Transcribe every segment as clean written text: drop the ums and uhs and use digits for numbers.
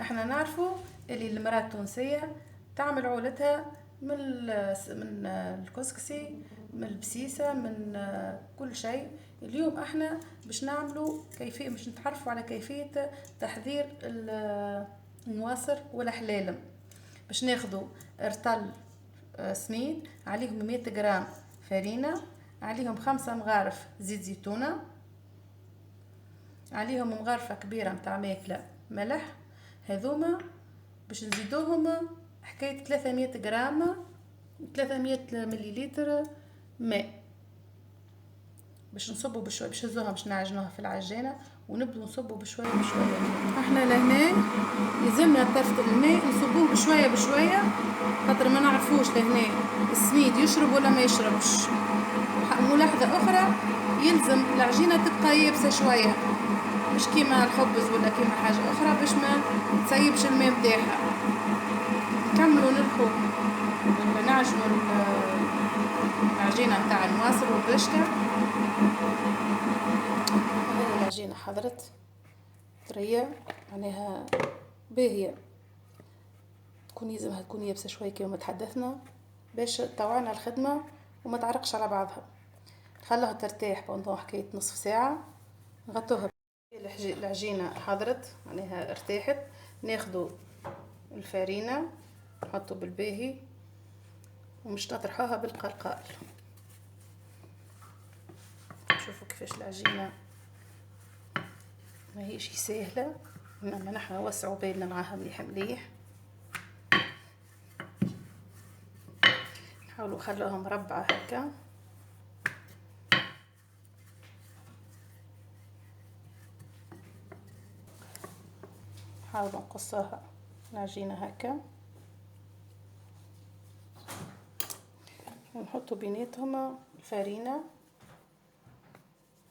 احنا نعرفوا اللي المرأة التونسية تعمل عولتها من الكسكسي، من البسيسة، من كل شيء. اليوم احنا باش نعملوا كيفية، باش نتعرفوا على كيفية تحضير النواصر والحلالم. باش ناخدوا رطل سميد، عليهم 100 جرام فرينة، عليهم 5 مغارف زيت زيتونة، عليهم مغرفة كبيرة متاع ماكلة ملح. هذوما باش نزيدوهم حكاية 300 جرام 300 مليلتر ماء، باش نصبوا بشوي، باش نهزوها، باش نعجنوها في العجانة ونبدو نصبوا بشوية بشوية. احنا لهنا يلزمنا طرف الماء نصبوه بشوية بشوية، خاطر ما نعرفوش لهنا السميد يشرب ولا ما يشربش. ملاحظة اخرى، يلزم العجينة تبقى يابسة شوية، مش كيما الخبز ولا كيما حاجة اخرى، باش ما تسيبش الماء متاعها. نكملوا نلحو نعجنوا العجينة متاع النواصر والقشطة. هذه العجينة حضرت طرية، معناها باهية، يلزمها تكون يابسة شوية كيما تحدثنا، باش طوعنا الخدمة وما تعرقش على بعضها. نخلوها ترتاح بوندون حكاية نصف ساعة، نغطوها. العجينة حضرت معناها ارتاحت، ناخدو الفرينة نحطو بالباهي ومش نطرحوها بالقلقال. شوفوا كيفاش العجينة ما هيش سهلة، انما نحن نوسعوا بالنا معاها مليح مليح. نحاولوا نخلوها مربعة هكا. نحاولوا نقصوها العجينة هكا ونحطوا بيناتهم الفرينة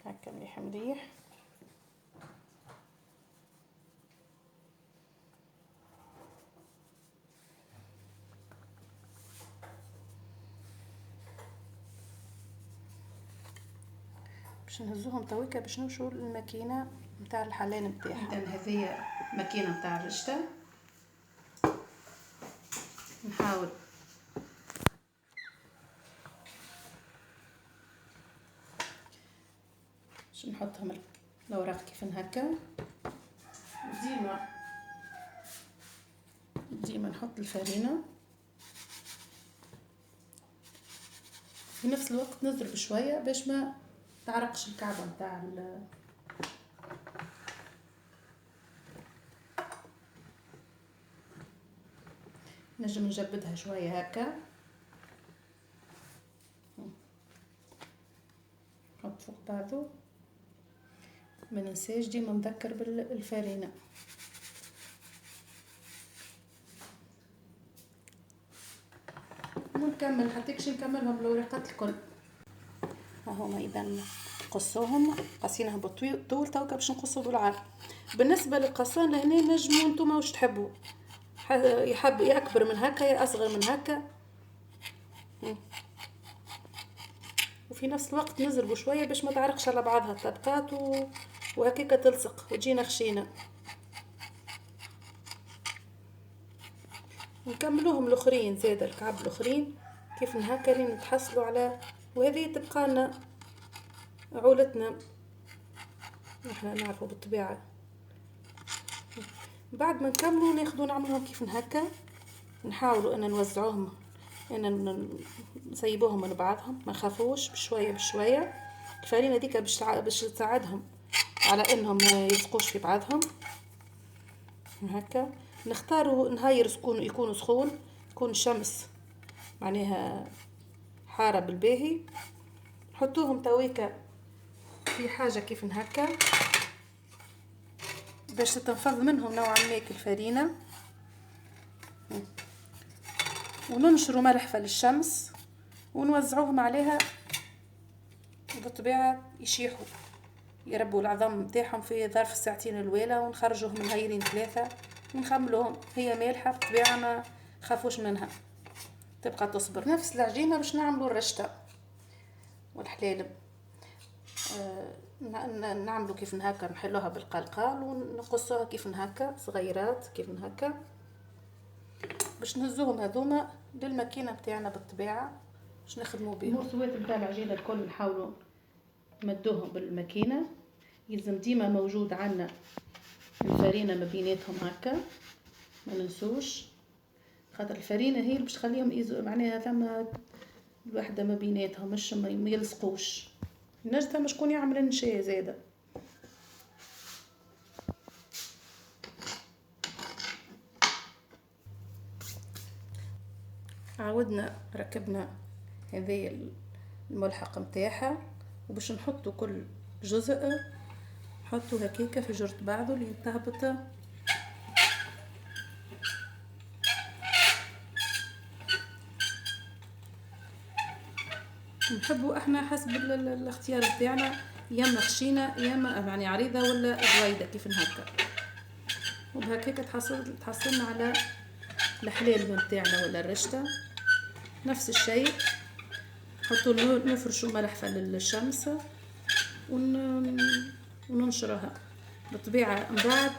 هكا مليح مليح. باش نهزوهم تويكا باش نمشوا للماكينة متاع الحلال متاعها. اذا هذه ماكينة متاع الرشتة، نحاول باش نحطهم الاوراق كيف هكا. ديما نحط الفرينة، في نفس الوقت نضرب شوية باش ما تعرقش الكعبة متاع نجم نجبدها شوية هكا، نحط فوق بعضه. ما ننساش ديما نذكر بالفرينة. ونكمل حتىكش نكملهم الورقات الكل. هما اذا نقصوهم، قصيناهم بالطول توكا باش نقصوا بالعرض. بالنسبه للقصان لهنا نجموا نتوما واش تحبوا، يحب يكبر من هكا يا اصغر من هكا، وفي نفس الوقت نزربوا شويه باش ما تعرقش على بعضها الطبقات وهكاك تلصق وتجينا خشينه. نكملوهم الاخرين زاد الكعب الاخرين كيف هكا لين نتحصلوا على، وهذه تبقى لنا عولتنا نحنا نعرفوا بالطبيعه. بعد ما نكملوا ناخذوا نعملهم كيف هكا، نحاولوا ان نوزعوهم، ان نسيبوهم من بعضهم، ما نخافوش، بشويه بشويه. الفرينه ديك باش تساعدهم على انهم ما يلصقوش في بعضهم هكا. نختاروا نهاير يكونوا سخون، تكون الشمس معناها حاره بالباهي. نحطوهم تويكا في حاجه كيف هكا باش تنفض منهم نوعا ما الفرينه، وننشروا ملح في الشمس ونوزعوهم عليها، بالطبيعه يشيحوا يربوا العظام نتاعهم في ظرف ساعتين الأولى، ونخرجوهم نهايرين 3 ونخملوهم. هي مالحه بالطبيعه ما خافوش منها، تبقى تصبر. نفس العجينه باش نعملوا الرشته والحلالب. نعملوا كيف هكا، نحلوها بالقلقال ونقصوها كيف هكا صغيرات كيف هكا، باش نهزوهم هذوما للماكينه بتاعنا بالطبيعه باش نخدموا بهم. المستويات نتاع العجينه الكل نحاولوا نمدوهم بالماكينه، يلزم ديما موجود عندنا الفرينه ما بيناتهم هكا، ما ننسوش، خاطر الفرينه هي اللي باش تخليهم معناها ثم الوحده ما بيناتهم مش ما يلصقوش. الناس ثم شكون يعمل النشا زاده. عاودنا ركبنا هذه الملحق متاعها، وباش نحطوا كل جزء نحطوا هكاكا في جرة بعضه اللي تهبط. نحبوا احنا حسب الاختيار بتاعنا، يا اما خشينه يا اما يعني عريضه ولا غويده كيف هكا، وبهكاكا تحصلنا على الحلال بتاعنا ولا الرشته. نفس الشيء نحطوا نفرشوا ملح في الشمس وننشرها بالطبيعه. من بعد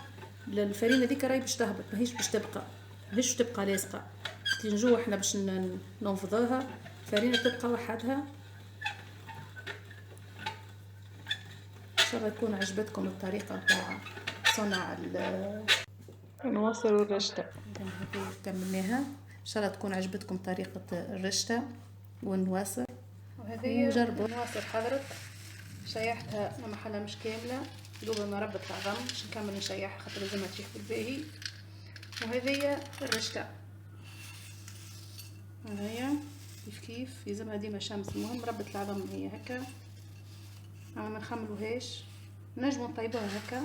الفرينه ديك راهي باش تهبط، ماهيش باش تبقى لاصقه. تنجو احنا باش ننفضوها الفرينه تبقى وحدها. ان شاء الله تكون عجبتكم الطريقه نتاع صنع نواصل الرشته. كملناها، ان شاء الله تكون عجبتكم طريقه الرشته والنواصل. وهذه جربوا النواصل حضرت شيحتها محلها مش كامله دوبا ما ربت العظم، باش نكمل نشيحها خاطر لازمها تشيح بالباهي. وهذه الرشته هيا كيف يلزمها ديما شمس، المهم ربت العظم هي هكا. ما نخملوهاش، نجمو نطيبوها هكا،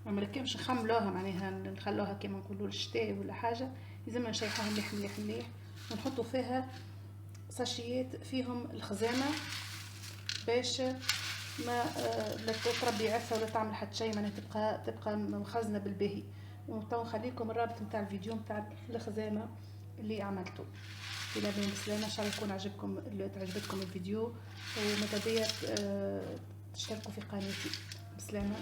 ما نركبش نخملوها معناها نخلوها كيما نقولوا الشتاء ولا حاجه، لازم نشيحوها مليح مليح مليح ونحطوا فيها ساشيات فيهم الخزامه باش ما لا تربي عفه ولا تعمل حتى شيء، معناها تبقى مخزنه بالباهي. وتو نخليكم الرابط نتاع الفيديو نتاع الخزامه اللي عملته. الى بين بسلامه، ان شاء الله يكون عجبتكم الفيديو، ومتى بيا تشتركوا في قناتي. بسلامه.